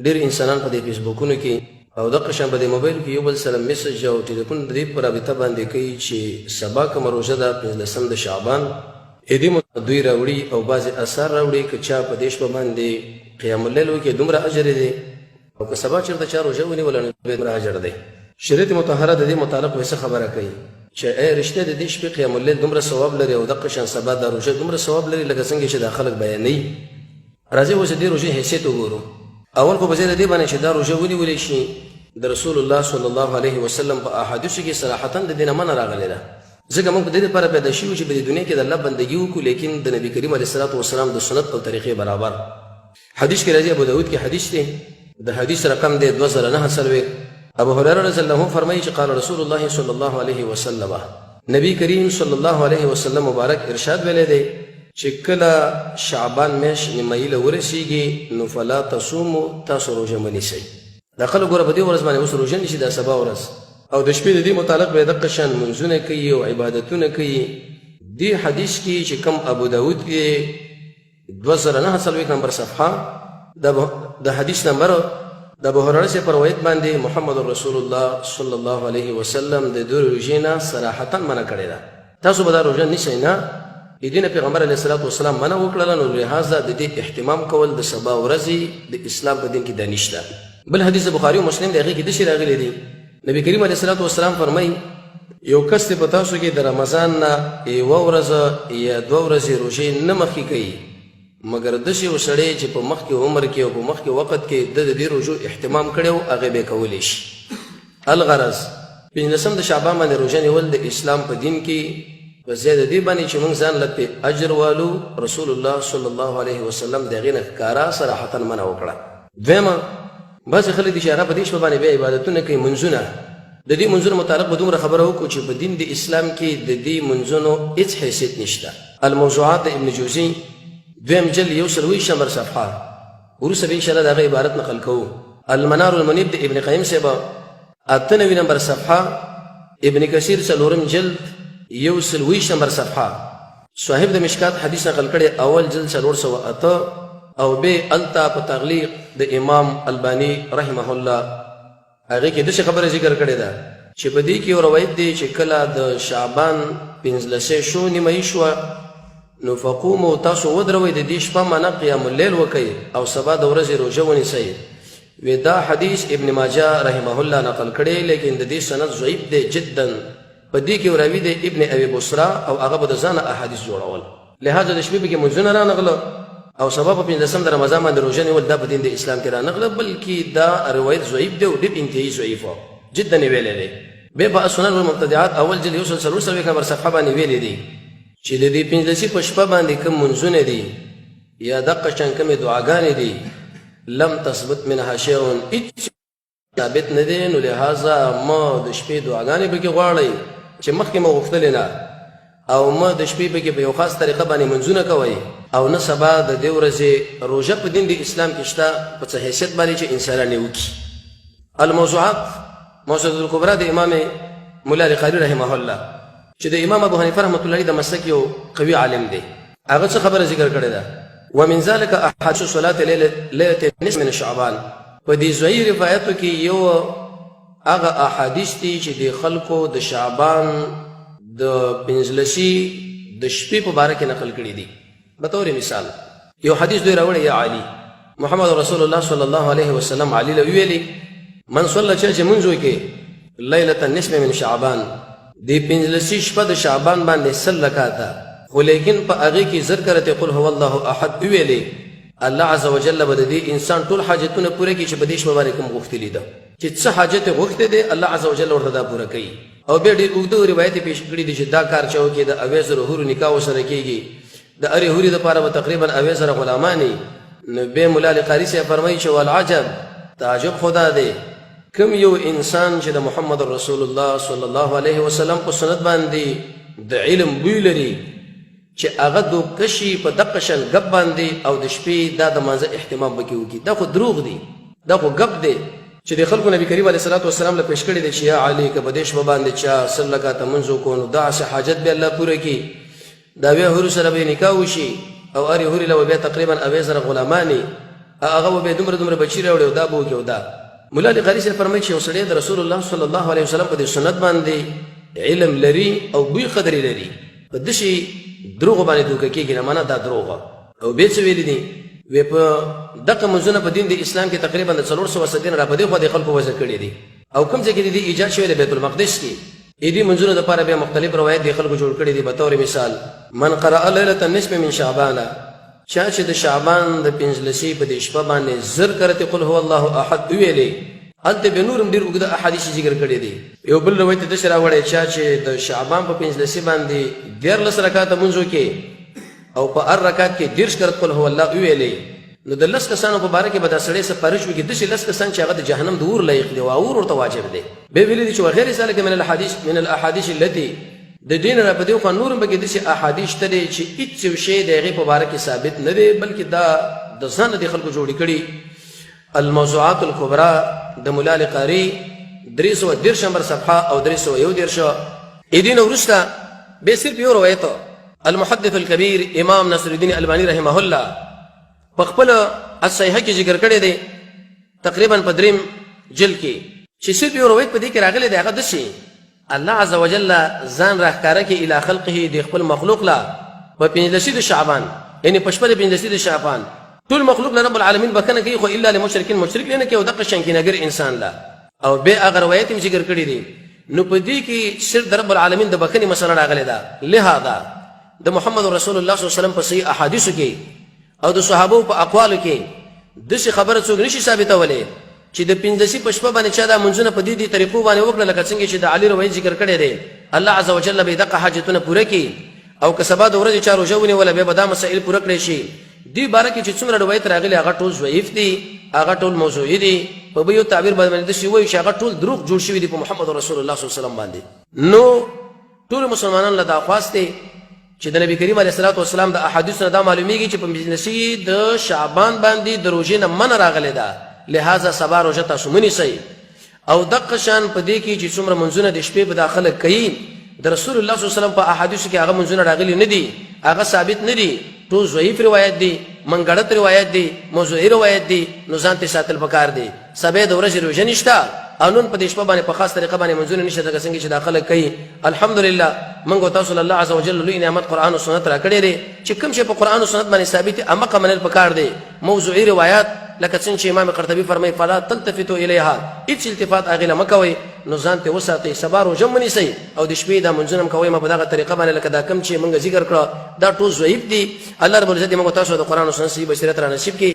ډېر انسانان په دې فیسبوکونو کې او دغه شان په دې موبایل کې یو بل سره میسج او ټلیفون د دې په رابطه باندې کوي چې سبا کومه روژه ده 15 د شعبان دې دوی راوړي او بعضې اثار راوړي که چا په دې شپه باندې قیام اللیل وکړي دومره اجر دی او که سبا چېرته چا روژه ونیوله نو دومره اجر دی. شریعت مطهره د دې متعلق ویسه خبره کوي چې رښتیا د دې شپې قیام اللیل دومره ثواب لري او دغه شان سبا دا روژه دومره ثواب لري لکه څنګه چې دا خلک بیانوي. راځئ اوس د دې روژې حیثیت وګورو. اول خو په ځای د دې باندې چې دا روژه ونیولی شي د رسول الله صلی الله علیه وسلم په احادیثو کې صراحتا د دې نه منع راغلی ده. ځکه موږ په دې لپاره پیدا شوي چې په دې دنیا کې د الله بندګي وکړو لیکن د نبي کریم علیه الصلاة والسلام د سنت او طریقې برابر. حدیث کې راځي ابو داود کې حدیث دی د حدیث رقم دی 2009 ابو هريره رضی الله عنه فرمایي چې قال رسول الله صلی الله علیه وسلم نبی کریم صلی الله علیه وسلم مبارک ارشاد ویلی دی چې کله شعبان میاشت نیمایي له ورسیږي نو فلا تصوموا تاسو روژه مه نیسئ. دا خلک ګوره په دې ورځ باندې اوس روژه نیسي دا سبا ورځ او د شپې د دې متعلق به دغه شان منځونه کوي او عبادتونه کوي. دې حدیث کې چې کوم ابو داود کې 2009 نمبر صفحه د حدیث نمبر د ابو هريره سے پر روایت باندې محمد رسول الله صلی الله علیه وسلم د دې روژې نه صراحتا منع کړې ده. تاسو به دا روژه نیسئ نه. د دې نه پیغمبر علیه الصلاة والسلام منع وکړله نو لهذا د دې اهتمام کول د سبا ورځې د اسلام په دین کې دا نشته. بل حدیث بخاری او مسلم د هغې کې داسې راغلی دی نبی کریم علیه الصلاة والسلام فرمایي یو کس دی په تاسو کې د رمضان نه یوه ورځ یا 2 ورځې روژې نه مخکې کوي مګر داسې یو سړی چې په مخکې عمر کې او په مخکې وخت کې د دې روژو اهتمام کړی و هغې به یې کولی شي. الغرض 15 د شعبان باندې روژه نیول د اسلام په دین کې په ځای د دې باندې چې موږ ځان له پې اجر والو رسول الله صلی الله علیه وسلم د هغې نه ښکاره صراحتا منع وکړه. دویمه بعضې خلک دي چې هغه په دې شپه باندې بیا عبادتونه کوي منځونه. د دې منځونو متعلق به دومره خبره وکړو چې په دین د اسلام کې د دې منځونو هېڅ حیثیت نشته. الموضوعات د ابن جوزي دویم جلد 120 نمبر صفحه وروسته به انشاءالله د هغه عبارت نقل کوو. المنار المنیب د ابن قیم صاحب 98 نمبر صفحه ابن کثیر 4 جلد 120 نمبر صفحه صاحب د مشکات حدیث نقل کړی اول جلد 408 او به التا په تغلیق د امام البانی رحمه الله هغه کې دغه خبره ذکر کړې ده چې په دې کې یو روایت دی چې کله د شعبان 15 شو نیمایي شوه نو فقوموا تاسو ودروئ د دې شپه معنا قیام اللیل وکئ او سبا د ورځې روژه ونیسئ. دا حدیث ابن ماجه رحمه الله نقل کړی لیکن د دې سند ضعیف دی جدا. په دې کې راوي دی ابن ابي بصره او هغه به د ځانه احادیث جوړول. لهذا د شپې پکې منځونه رانغله او سبا په 15 د رمضان باندې روژه نیول دا په دین د اسلام کې رانغله بلکې دا روایت ضعیف دی او ډېر انتهایي ضعیف جدا یې ویلی دی. بیا په السنن والمبتدعات اول جلد 143 نمبر صفحه باندې ویلی دی چې د دې 15 په شپه باندې کوم منځونه دي یا دقه شان کومې دعاګانې دي لم تثبت منها شیء هېڅ ثابت نه دی. نو لهذا ما د شپې دعاګانې پکې غواړئ چې مخکې مو غوښتلې نه او ما د شپې پکې په یو خاص طریقه باندې منځونه کوئ او نه سبا د دې ورځې روژه په دین د اسلام کې شته په څه حیثیت باندې چې انسانان یې وکړي. الموضوعات موضوعات الکبرى د امام ملا القاري رحمه الله چې د امام ابو حنیفه رحمة الله علیه د مسلک یو قوي عالم دی هغه څه خبره ذکر کړې ده. ومن ذلك احاديث صلاه ليله نصف من شعبان. په دې ضعیف روایتو کې یو هغه احادیث دي چې د خلکو د شعبان د 15 د شپې په باره کې نقل کړي دي. به طور مثال یو حدیث دوی راوړی یا علي محمد رسول الله صلی الله علیه وسلم علي له ویلي من صلى چې منځ وکړي ليله النصف من شعبان د 15 شپه د شعبان باندې سل رکعاته خو لیکن په هغې کې ذکر ته قل هو الله احد ویلې الله عز وجل به د دې انسان ټول حاجتونه پوره کړي چې په دې شپه باندې کوم غوښتلی ده چې څه حاجت یې غوښتی دی الله عز وجل ورته دا پوره کوي. او بیا ډېر اوږده روایت یې پېښ کړي دي چې دا کار چې وکړي د 80 حورو نکاح ورسره کېږي د هرې حورې دپاره به تقریبا 80 غلامانې. نو بیا ملا القاري صاحب فرمایي چې والعجب تعجب خدا دی کوم یو انسان چې د محمد رسول الله صلی الله علیه وسلم په سنت باندې د علم بوی لري چې هغه دوکشي په دقه شان ګپ باندې او د شپې دا د مانځه اهتمام وکړي وکړي دا خو دروغ دی دا خو ګپ دی چې د خلکو نبي کریم علیه الصلاة والسلام له پېښ کړي دی چې یا علي که په دې شپه باندې چا سل رکعاته منځ وکړو نو داسې حاجت به الله پوره کړي د اویا حورو سره به یې نکاح وشي او هرې حورې له به بیا تقریبا 80 غلامانې هغه به دومره بچی راوړي او دا به وکړي او دا. مولا علی قاری صاحب فرمایي چې یو سړی د رسول الله صلی الله علیه وسلم په دې سنت باندې علم لري او بوی قدر لري، په دشي دروغ باندې دوکه کېږي نه، معنا دا دروغ. او به څه ویلي دي وی په دغه منځونه په دین د اسلام کې تقریبا د 400 سدین را په دې خو د خلکو وځ کړی دي، او کوم ځای کې دي ایجاد شوی د بیت المقدس کې دې منځونه د لپاره به مختلف روایت دي خلکو جوړ کړی دي. په تور مثال من قرأ ليله النصف من شعبان، چا چې د شعبان د 15 په دې شپه باندې زر کرته قل هو الله احد ویلې، هلته به نورم ډیر وګړه احادیث ذکر کړی دي. یو بل روایت د شرا وړي چا چې د شعبان په 15 باندې 14 رکعات منځو کې او په 4 رکعات کې 10 کرته قل هو الله ویلې، نو د لس کسانو په باره کې به دا سړی سپارښت وکړي د لس کسان چې هغه د جهنم د اور لایق دي او اور ورته واجب دی. به ویلي دي چې وغیر ذلك من الاحاديث التي د دین را په دې خو نورم به کې د احادیث ته چې هیڅ شی دغه په باره کې ثابت نه دی، بلکې دا د ځان د خلکو جوړی کړي. الموضوعات الكبرى د مولا علی قاری 313 نمبر صفحه او 311 ادین ورسته به صرف یو روایت المحدث الكبير امام ناصر الدین البانی رحمه الله په خپل الصحیحه کې ذکر کړی دی تقریبا په دریم جلد کې چې صرف یو روایت په دې کې راغلی دی، هغه د شي الله عز وجل ځان راښکاره کې الی خلقه د خپل مخلوق لا په 15 شعبان، یعنی په شپه د 15 شعبان ټول مخلوق له رب العالمین بکنه کوي، خو الا لمشرکین مشرک نه کوي او دغه شنکینګر انسان لا. او به هغه روایت هم ذکر کړی دي، نو په دې کې صرف د رب العالمین د بکنه مسله راغلی ده. لهدا د محمد رسول الله صلی الله علیه وسلم په صحیح احادیثو کې او د صحابه په اقوالو کې د څه خبره څوک نشي ثابتولې چې د 15 په شپه باندې چا د منځونه په دې طریقو باندې وکړه، لکه څنګه چې د علی روایت ذکر کړی دی الله عز وجل به دغه حاجتونه پوره کړي او که سبا د ورځې چا روژه ونیول ولا به دا مسائل پوره کړي شي. دی باره کې چې څومره روایت راغلي هغه ټول ضعیف دي، هغه ټول موضوعي دي، په یو تعبیر باندې د شی وایي چې هغه ټول دروغ جوړ شوی دي په محمد رسول الله صلی الله علیه وسلم باندې. نو ټول مسلمانانو له درخواست دی چې د نبی کریم علیه الصلاه والسلام د احادیث نه دا معلومیږي چې په 15 د شعبان باندې د روژې نه من راغلی ده، لہذا سبا روژه تاسو منیسئ. او دغه شان په دې کې چې څومره منځونه د شپې په داخله کوي د رسول الله صلی الله علیه وسلم په احادیث کې هغه منځونه راغلي نه دي، هغه ثابت نه دي، ټول ضعیف روایت دي، منګړت روایت دي، موضوعي روایت دي، نو ځان ته ساتل پکار دي. سبا د ورځې روژه نشته او نن په دې شپه باندې په خاص طریقه باندې منځونه نشته، دغه څنګه چې داخله کوي. الحمدلله موږ تاسو الله عز وجل لوی نعمت قرآن او سنت را کړی دی چې کوم شی په قرآن او سنت باندې ثابت امه منل پکار دی. موضوعي روایت لکه څنګه چې امام قرطبي فرمایي فلا تلتفتوا الیها، هیڅ التفات اغله مکوي، نو ځان ته وساتئ، سبا روژه منیسئ او د شپې د منځونه کوي ما په دغه طریقه باندې لکه دا کوم چې موږ ذکر کړو دا ټول ضعیف دي. الله رب العزت موږ تاسو د قرآن او سنت صحیح بصیرت را نصیب کړي.